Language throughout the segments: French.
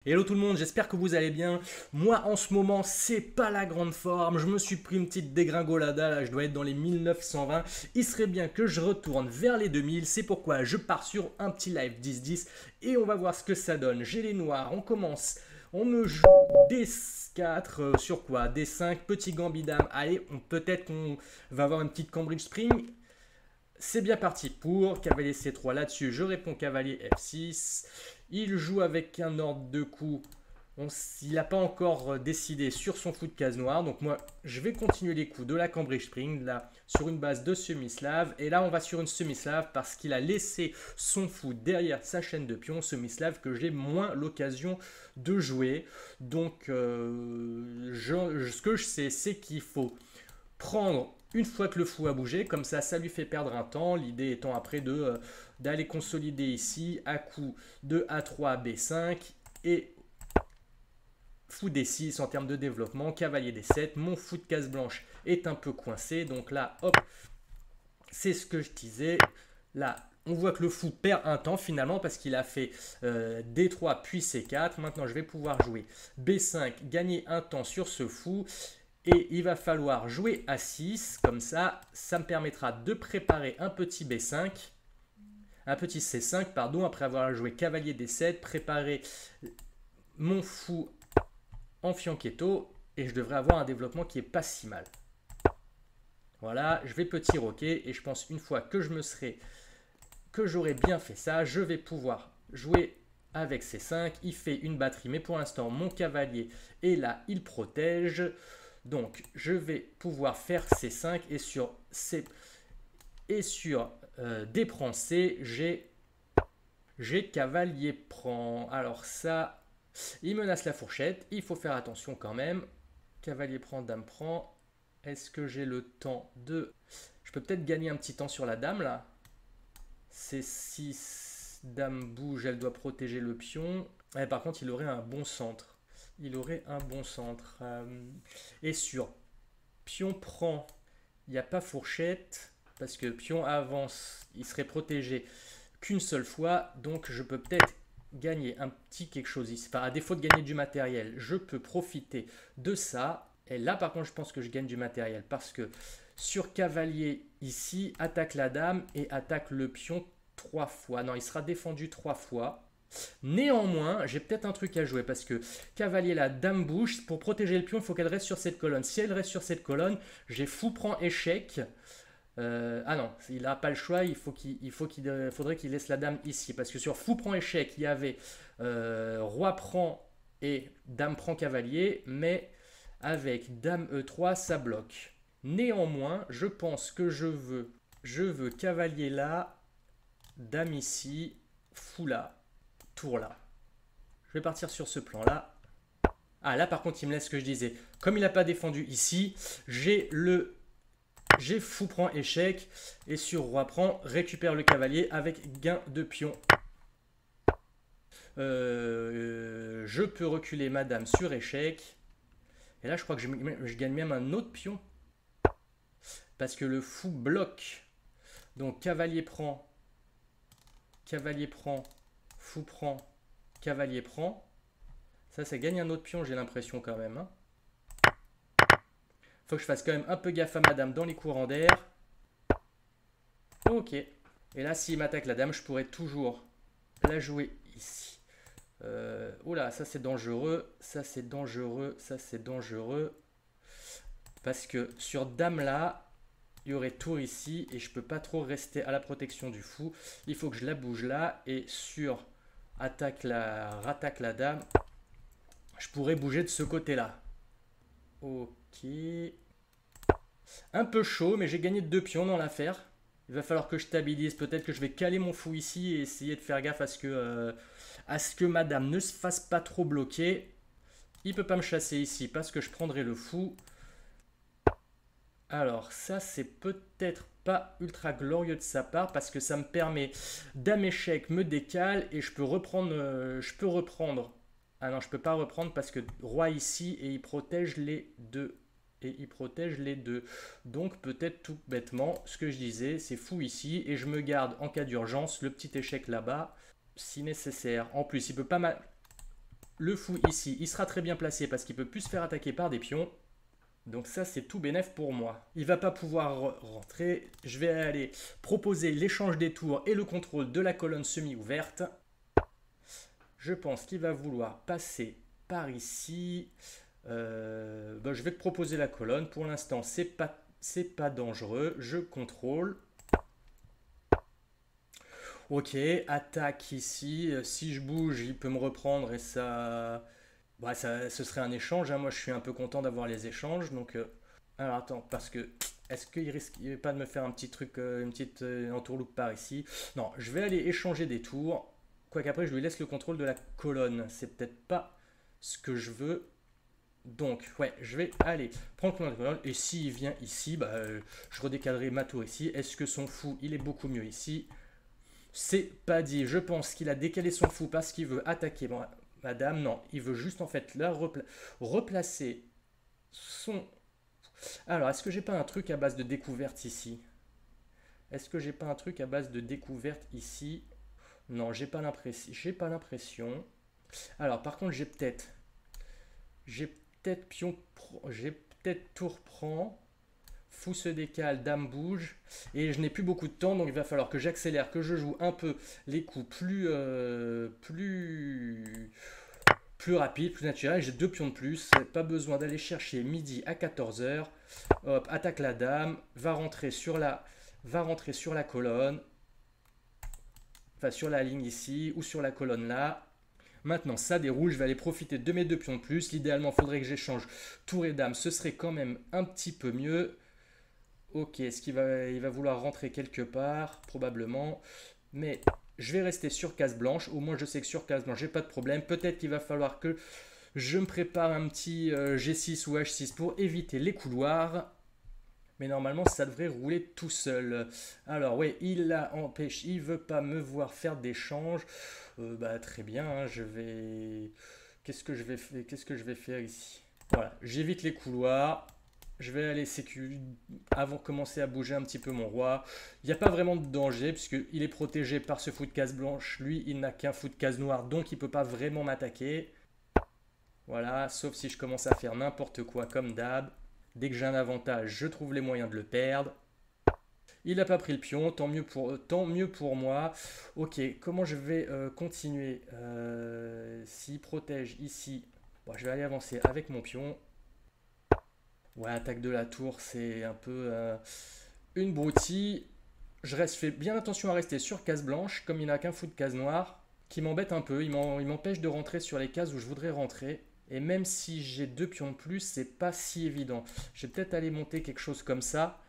Hello tout le monde, j'espère que vous allez bien. Moi en ce moment c'est pas la grande forme, je me suis pris une petite dégringolada, là je dois être dans les 1920. Il serait bien que je retourne vers les 2000, c'est pourquoi je pars sur un petit live 10-10 et on va voir ce que ça donne. J'ai les noirs, on commence, on me joue D4 sur quoi D5, petit gambit-dame, allez, peut-être qu'on va avoir une petite Cambridge Spring. C'est bien parti pour cavalier C3 là-dessus. Je réponds cavalier F6. Il joue avec un ordre de coup. Il n'a pas encore décidé sur son fou de case noire. Donc moi, je vais continuer les coups de la Cambridge Spring là sur une base de semi-slave. Et là, on va sur une semi-slave parce qu'il a laissé son fou derrière sa chaîne de pions. Semi-slave que j'ai moins l'occasion de jouer. Donc, ce que je sais, c'est qu'il faut prendre une fois que le fou a bougé, comme ça lui fait perdre un temps. L'idée étant après d'aller consolider ici à coup de A3, B5 et fou D6 en termes de développement, cavalier D7. Mon fou de case blanche est un peu coincé, donc là, hop, c'est ce que je disais. Là, on voit que le fou perd un temps finalement parce qu'il a fait D3 puis C4. Maintenant, je vais pouvoir jouer B5, gagner un temps sur ce fou. Et il va falloir jouer A6, comme ça me permettra de préparer un petit B5, un petit C5, pardon, après avoir joué cavalier D7, préparer mon fou en fianchetto, et je devrais avoir un développement qui est pas si mal. Voilà, je vais petit roquet, et je pense une fois que j'aurai bien fait ça, je vais pouvoir jouer avec C5, il fait une batterie, mais pour l'instant mon cavalier est là, il protège. Donc, je vais pouvoir faire C5 et sur D prend C, j'ai cavalier prend. Alors ça, il menace la fourchette. Il faut faire attention quand même. Cavalier prend, dame prend. Est-ce que j'ai le temps de... Je peux peut-être gagner un petit temps sur la dame là. C6, dame bouge, elle doit protéger le pion. Et par contre, il aurait un bon centre. Il aurait un bon centre. Et sur pion prend, il n'y a pas fourchette, parce que pion avance, il serait protégé qu'une seule fois, donc je peux peut-être gagner un petit quelque chose ici. Enfin, à défaut de gagner du matériel, je peux profiter de ça. Et là, par contre, je pense que je gagne du matériel, parce que sur cavalier, ici, attaque la dame et attaque le pion 3 fois. Non, il sera défendu 3 fois. Néanmoins, j'ai peut-être un truc à jouer parce que cavalier, la dame bouge. Pour protéger le pion, il faut qu'elle reste sur cette colonne. Si elle reste sur cette colonne, j'ai fou prend échec. Ah non, il n'a pas le choix. Faudrait qu'il laisse la dame ici. Parce que sur fou prend échec, il y avait roi prend et dame prend cavalier. Mais avec dame E3, ça bloque. Néanmoins, je pense que je veux cavalier là, dame ici, fou là. Tour là. Je vais partir sur ce plan là. Ah là par contre il me laisse ce que je disais. Comme il n'a pas défendu ici, j'ai fou prend échec et sur roi prend récupère le cavalier avec gain de pion. Je peux reculer madame sur échec. Et là je crois que je gagne même un autre pion. Parce que le fou bloque. Donc cavalier prend, fou prend, cavalier prend. Ça gagne un autre pion, j'ai l'impression quand même. Hein. Faut que je fasse quand même un peu gaffe à madame dans les courants d'air. Ok. Et là, s'il m'attaque la dame, je pourrais toujours la jouer ici. Oh là, ça c'est dangereux. Ça c'est dangereux. Ça c'est dangereux. Parce que sur dame là, il y aurait tour ici et je peux pas trop rester à la protection du fou. Il faut que je la bouge là et sur rattaque la dame, je pourrais bouger de ce côté-là. Ok. Un peu chaud, mais j'ai gagné 2 pions dans l'affaire. Il va falloir que je stabilise. Peut-être que je vais caler mon fou ici et essayer de faire gaffe à ce que madame ne se fasse pas trop bloquer. Il ne peut pas me chasser ici parce que je prendrai le fou. Alors ça c'est peut-être pas ultra glorieux de sa part parce que ça me permet dame échec me décale et je peux reprendre. Ah non, je peux pas reprendre parce que roi ici et il protège les deux. Donc peut-être tout bêtement, ce que je disais, c'est fou ici et je me garde en cas d'urgence le petit échec là-bas si nécessaire. En plus, il peut pas mal. Le fou ici, il sera très bien placé parce qu'il peut plus se faire attaquer par des pions. Donc ça, c'est tout bénef pour moi. Il va pas pouvoir rentrer. Je vais aller proposer l'échange des tours et le contrôle de la colonne semi-ouverte. Je pense qu'il va vouloir passer par ici. Je vais te proposer la colonne. Pour l'instant, c'est pas dangereux. Je contrôle. Ok, attaque ici. Si je bouge, il peut me reprendre et ça... Bah, ce serait un échange, hein. Moi, je suis un peu content d'avoir les échanges. Donc, alors, attends, parce que... Est-ce qu'il risque pas de me faire un petit truc, une petite entourloupe par ici? Non, je vais aller échanger des tours. Quoiqu'après, je lui laisse le contrôle de la colonne. C'est peut-être pas ce que je veux. Donc, ouais, je vais aller prendre le contrôle de la colonne. Et s'il vient ici, bah, je redécalerai ma tour ici. Est-ce que son fou, il est beaucoup mieux ici? C'est pas dit. Je pense qu'il a décalé son fou parce qu'il veut attaquer madame. Non, il veut juste en fait là replacer son... Alors, est-ce que j'ai pas un truc à base de découverte ici? Est-ce que j'ai pas un truc à base de découverte ici? Non, j'ai pas l'impression. J'ai pas l'impression. Alors, par contre, j'ai peut-être pion... J'ai peut-être tour prend. Fou se décale, dame bouge. Et je n'ai plus beaucoup de temps, donc il va falloir que j'accélère, que je joue un peu les coups plus rapides, plus naturels. J'ai 2 pions de plus. Pas besoin d'aller chercher midi à 14 heures. Hop, attaque la dame. Va rentrer sur la colonne. Enfin, sur la ligne ici, ou sur la colonne là. Maintenant, ça déroule. Je vais aller profiter de mes 2 pions de plus. L'idéalement, il faudrait que j'échange tour et dame. Ce serait quand même un petit peu mieux. Ok, est-ce qu'il va vouloir rentrer quelque part? Probablement. Mais je vais rester sur case blanche. Au moins, je sais que sur case blanche, j'ai pas de problème. Peut-être qu'il va falloir que je me prépare un petit G6 ou H6 pour éviter les couloirs. Mais normalement, ça devrait rouler tout seul. Alors, oui, il la empêche. Il veut pas me voir faire d'échange. Très bien, hein, je vais... Qu'est-ce que je vais faire ici? Voilà, j'évite les couloirs. Je vais aller avant de commencer à bouger un petit peu mon roi. Il n'y a pas vraiment de danger puisqu'il est protégé par ce fou de case blanche. Lui, il n'a qu'un fou de case noire, donc il ne peut pas vraiment m'attaquer. Voilà, sauf si je commence à faire n'importe quoi comme d'hab. Dès que j'ai un avantage, je trouve les moyens de le perdre. Il n'a pas pris le pion, tant mieux pour moi. Ok, comment je vais continuer? S'il protège ici, bon, je vais aller avancer avec mon pion. Ouais, attaque de la tour, c'est un peu une broutille. Fais bien attention à rester sur case blanche, comme il n'a qu'un fou de case noire, qui m'embête un peu. Il m'empêche de rentrer sur les cases où je voudrais rentrer. Et même si j'ai 2 pions de plus, c'est pas si évident. Je vais peut-être aller monter quelque chose comme ça.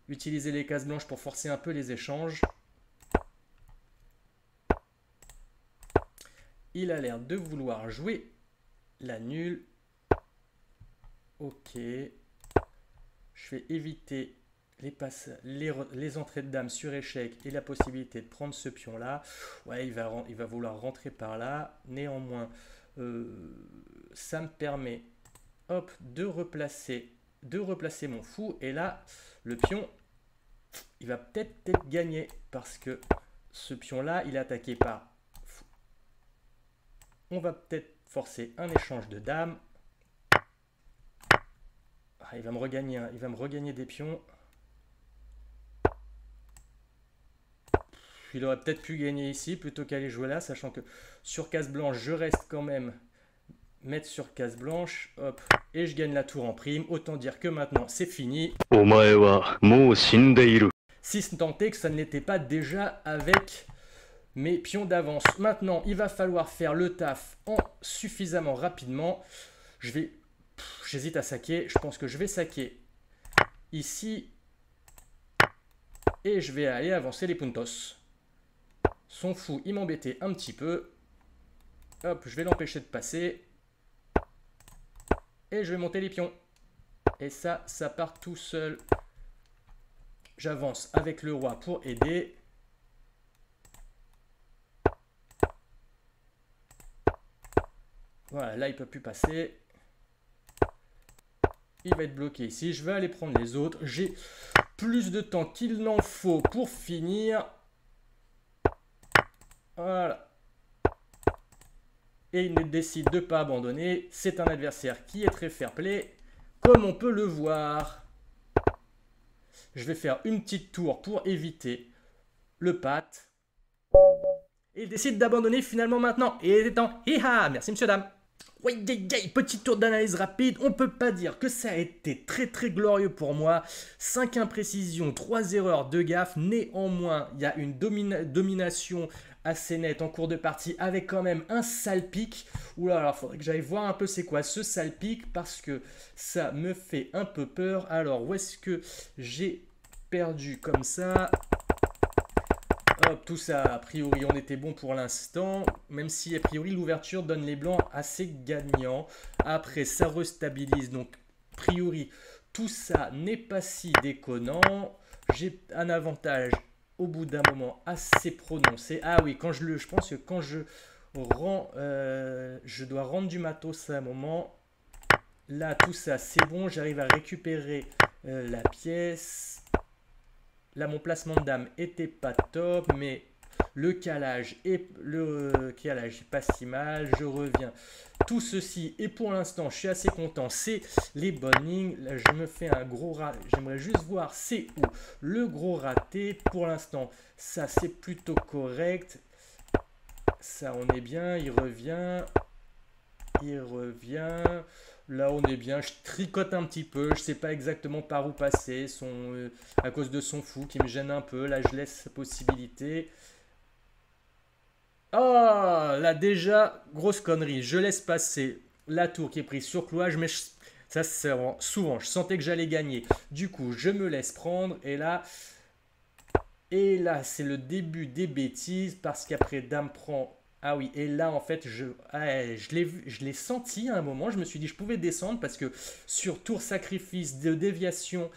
Utiliser les cases blanches pour forcer un peu les échanges. Il a l'air de vouloir jouer la nulle. Ok. Je vais éviter les entrées de dames sur échec et la possibilité de prendre ce pion là. Ouais, il va vouloir rentrer par là. Néanmoins, ça me permet hop, de replacer mon fou. Et là, le pion, il va peut-être gagner parce que ce pion là, il est attaqué par fou. On va peut-être forcer un échange de dames. Il va me regagner des pions. Il aurait peut-être pu gagner ici plutôt qu'aller jouer là, sachant que sur case blanche, je reste quand même mettre sur case blanche. Hop, et je gagne la tour en prime. Autant dire que maintenant, c'est fini. Si tant est que ça ne l'était pas déjà avec mes pions d'avance. Maintenant, il va falloir faire le taf suffisamment rapidement. J'hésite à saquer. Je pense que je vais saquer ici. Et je vais aller avancer les puntos. Son fou, il m'embêtait un petit peu. Hop, je vais l'empêcher de passer. Et je vais monter les pions. Et ça part tout seul. J'avance avec le roi pour aider. Voilà, là, il ne peut plus passer. Il va être bloqué ici. Je vais aller prendre les autres. J'ai plus de temps qu'il n'en faut pour finir. Voilà. Et il décide de ne pas abandonner. C'est un adversaire qui est très fair-play, comme on peut le voir. Je vais faire une petite tour pour éviter le pat. Et il décide d'abandonner finalement maintenant. Et il est temps. Hiha, merci monsieur dame. Oui, petit tour d'analyse rapide, on peut pas dire que ça a été très glorieux pour moi. 5 imprécisions, 3 erreurs, 2 gaffes. Néanmoins, il y a une domination assez nette en cours de partie avec quand même un sale pic. Oula, alors faudrait que j'aille voir un peu c'est quoi ce sale pic parce que ça me fait un peu peur. Alors où est-ce que j'ai perdu comme ça? Hop, tout ça, a priori, on était bon pour l'instant, même si a priori l'ouverture donne les blancs assez gagnants. Après, ça restabilise, donc a priori, tout ça n'est pas si déconnant. J'ai un avantage au bout d'un moment assez prononcé. Ah oui, je pense que quand je dois rendre du matos à un moment. Là, tout ça, c'est bon, j'arrive à récupérer la pièce. Là, mon placement de dame était pas top, mais le calage est pas si mal. Je reviens. Tout ceci, et pour l'instant, je suis assez content. C'est les bonnes lignes. Là, je me fais un gros raté. J'aimerais juste voir c'est où le gros raté. Pour l'instant, ça, c'est plutôt correct. Ça, on est bien. Il revient. Il revient. Là, on est bien. Je tricote un petit peu. Je sais pas exactement par où passer. À cause de son fou qui me gêne un peu. Là, je laisse la possibilité. Oh, là, déjà, grosse connerie. Je laisse passer la tour qui est prise sur clouage. Mais ça, c'est souvent. Je sentais que j'allais gagner. Du coup, je me laisse prendre. Et là, c'est le début des bêtises. Parce qu'après, dame prend. Ah oui, et là en fait, je l'ai senti à un moment, je me suis dit je pouvais descendre parce que sur tour sacrifice de déviation,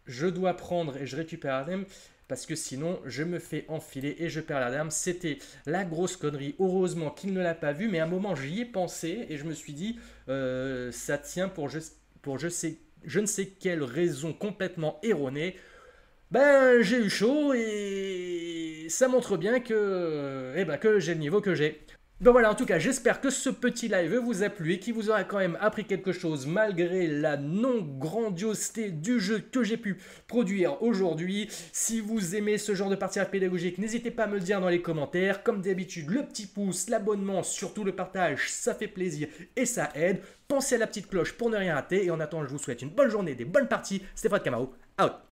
je dois prendre et je récupère la dame parce que sinon je me fais enfiler et je perds la dame. C'était la grosse connerie, heureusement qu'il ne l'a pas vu, mais à un moment j'y ai pensé et je me suis dit ça tient pour je ne sais quelle raison complètement erronée. Ben, j'ai eu chaud et ça montre bien que j'ai le niveau que j'ai. Ben voilà, en tout cas, j'espère que ce petit live vous a plu et qu'il vous aura quand même appris quelque chose malgré la non-grandiosité du jeu que j'ai pu produire aujourd'hui. Si vous aimez ce genre de partie pédagogique, n'hésitez pas à me le dire dans les commentaires. Comme d'habitude, le petit pouce, l'abonnement, surtout le partage, ça fait plaisir et ça aide. Pensez à la petite cloche pour ne rien rater. Et en attendant, je vous souhaite une bonne journée, des bonnes parties. C'était Fred Camaro, out.